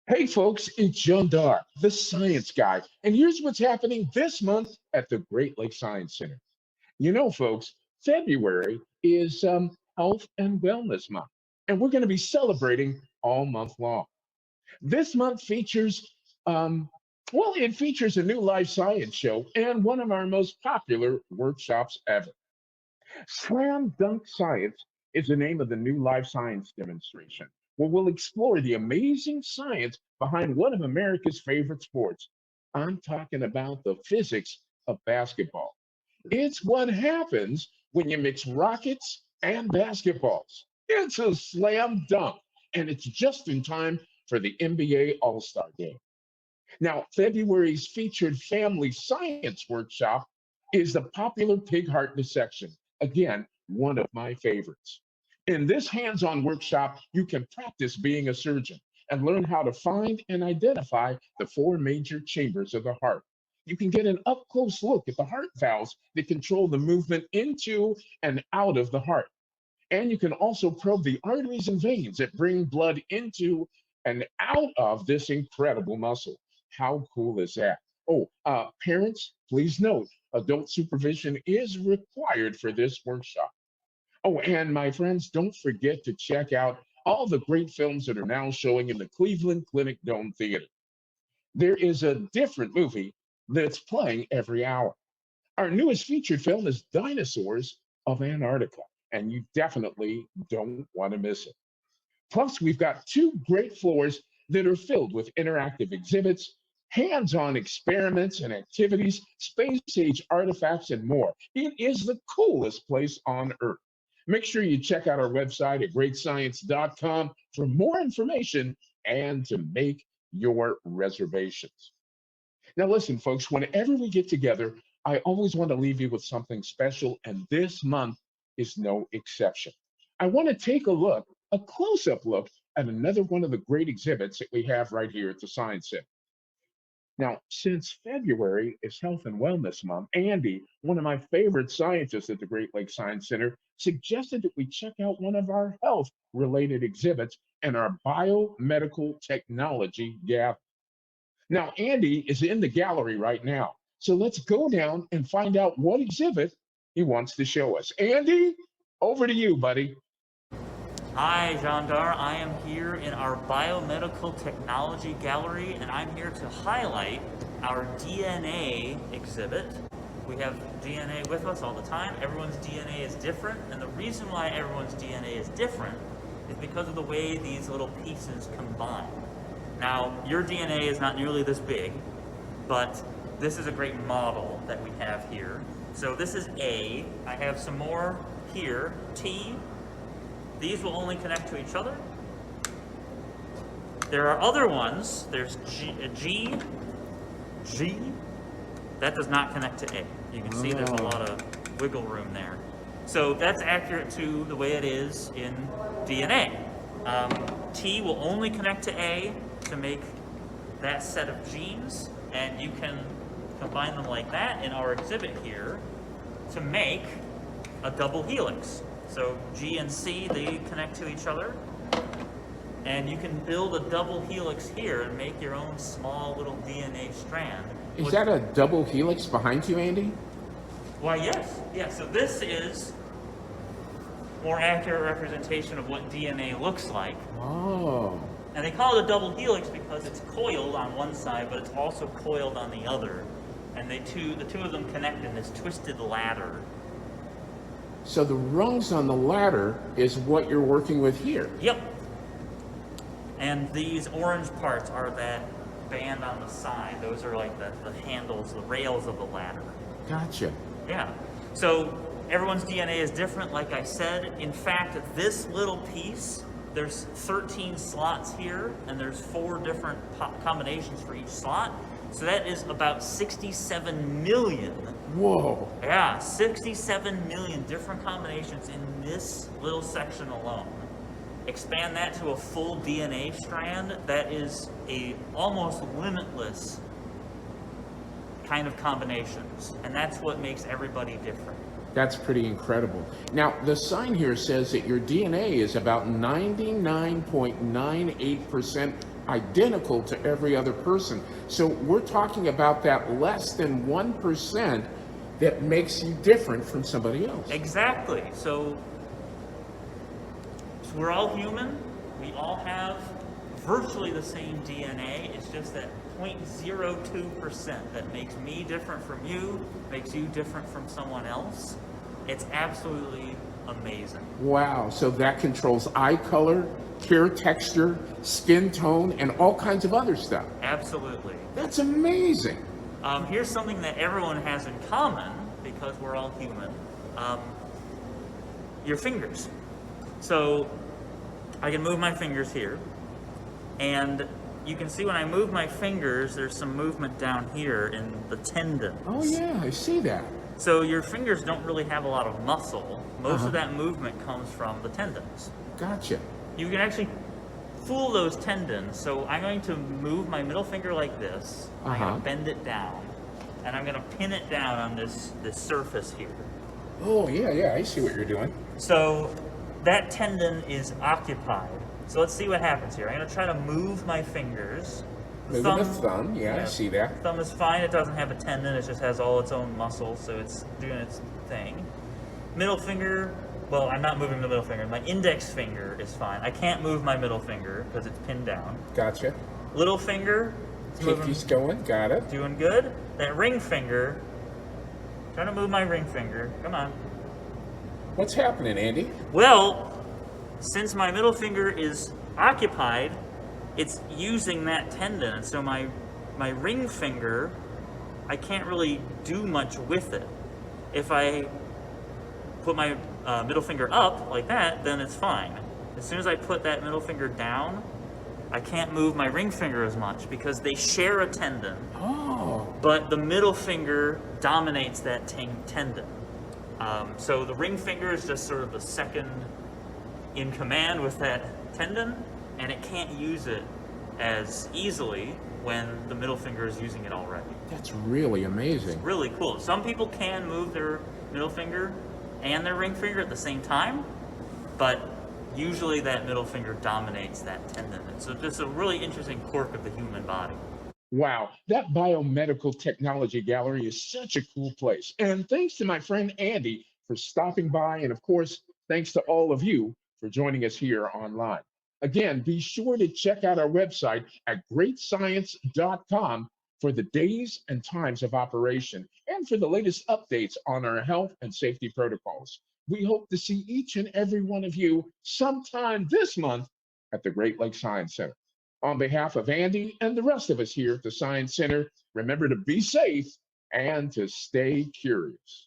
Hey folks, it's John Dar, the science guy, and here's what's happening this month at the Great Lakes Science Center. Folks, February is Health and Wellness Month, and we're going to be celebrating all month long. This month it features a new life science show and one of our most popular workshops ever. Slam Dunk Science is the name of the new life science demonstration, where we'll explore the amazing science behind one of America's favorite sports. I'm talking about the physics of basketball. It's what happens when you mix rockets and basketballs. It's a slam dunk, and it's just in time for the NBA All Star Game. Now, February's featured family science workshop is the popular pig heart dissection. Again, one of my favorites. In this hands on workshop, you can practice being a surgeon and learn how to find and identify the four major chambers of the heart. You can get an up close look at the heart valves that control the movement into and out of the heart. And you can also probe the arteries and veins that bring blood into and out of this incredible muscle. How cool is that? Parents, please note, adult supervision is required for this workshop. Oh, and my friends, don't forget to check out all the great films that are now showing in the Cleveland Clinic Dome Theater. There is a different movie that's playing every hour. Our newest featured film is Dinosaurs of Antarctica, and you definitely don't want to miss it. Plus, we've got two great floors that are filled with interactive exhibits, hands on experiments and activities, space age artifacts, and more. It is the coolest place on Earth. Make sure you check out our website at greatscience.com for more information and to make your reservations. Now, listen, folks, whenever we get together, I always want to leave you with something special, and this month is no exception. I want to take a close up look, at another one of the great exhibits that we have right here at the Science Center. Now, since February is Health and Wellness Month, Andy, one of my favorite scientists at the Great Lakes Science Center, suggested that we check out one of our health related exhibits and our biomedical technology gathering. Now, Andy is in the gallery right now. So let's go down and find out what exhibit he wants to show us. Andy, over to you, buddy. Hi, Jandar. I am here in our Biomedical Technology Gallery, and I'm here to highlight our DNA exhibit. We have DNA with us all the time. Everyone's DNA is different, and the reason why everyone's DNA is different is because of the way these little pieces combine. Now, your DNA is not nearly this big, but this is a great model that we have here. So this is A. I have some more here, T. These will only connect to each other. There are other ones. There's G. That does not connect to A. You can see there's a lot of wiggle room there. So that's accurate to the way it is in DNA. T will only connect to A to make that set of genes, and you can combine them like that in our exhibit here to make a double helix. So G and C, they connect to each other, and you can build a double helix here and make your own small little DNA strand. Is that a double helix behind you, Andy? Why, yes. Yeah, so this is more accurate representation of what DNA looks like. Oh. And they call it a double helix because it's coiled on one side, but it's also coiled on the other. And the two of them connect in this twisted ladder. So the rungs on the ladder is what you're working with here. Yep. And these orange parts are that band on the side. Those are like the handles, the rails of the ladder. Gotcha. Yeah. So everyone's DNA is different, like I said. In fact, this little piece, there's 13 slots here, and there's 4 different combinations for each slot. So that is about 67 million. Whoa. Yeah, 67 million different combinations in this little section alone. Expand that to a full DNA strand, that is a almost limitless kind of combinations. And that's what makes everybody different. That's pretty incredible. Now, the sign here says that your DNA is about 99.98% identical to every other person. So we're talking about that less than 1% that makes you different from somebody else. Exactly. So we're all human. We all have virtually the same DNA. It's just that 0.02% that makes me different from you, makes you different from someone else. It's absolutely amazing. Wow, so that controls eye color, hair texture, skin tone, and all kinds of other stuff. Absolutely. That's amazing. Here's something that everyone has in common, because we're all human. Your fingers. So I can move my fingers here, and you can see when I move my fingers, there's some movement down here in the tendons. Oh yeah, I see that. So your fingers don't really have a lot of muscle. Most of that movement comes from the tendons. Gotcha. You can actually fool those tendons. So I'm going to move my middle finger like this. I'm going to bend it down, and I'm going to pin it down on this surface here. Oh yeah, I see what you're doing. So that tendon is occupied. So let's see what happens here. I'm going to try to move my fingers. Moving the thumb, yeah, I see that. Thumb is fine. It doesn't have a tendon. It just has all its own muscles, so it's doing its thing. Middle finger, well, I'm not moving the middle finger. My index finger is fine. I can't move my middle finger because it's pinned down. Gotcha. Little finger, Pinky's going, got it. doing good. That ring finger, trying to move my ring finger. Come on. What's happening, Andy? Well, since my middle finger is occupied, it's using that tendon, and so my ring finger, I can't really do much with it. If I put my middle finger up like that, then it's fine. As soon as I put that middle finger down, I can't move my ring finger as much because they share a tendon. Oh. But the middle finger dominates that tendon. So the ring finger is just sort of the second in command with that tendon, and it can't use it as easily when the middle finger is using it already. That's really amazing. It's really cool. Some people can move their middle finger and their ring finger at the same time, but usually that middle finger dominates that tendon. And so just a really interesting quirk of the human body. Wow, that biomedical technology gallery is such a cool place. And thanks to my friend Andy for stopping by. And of course, thanks to all of you for joining us here online. Again, be sure to check out our website at greatscience.com for the days and times of operation and for the latest updates on our health and safety protocols. We hope to see each and every one of you sometime this month at the Great Lakes Science Center. On behalf of Andy and the rest of us here at the Science Center, remember to be safe and to stay curious.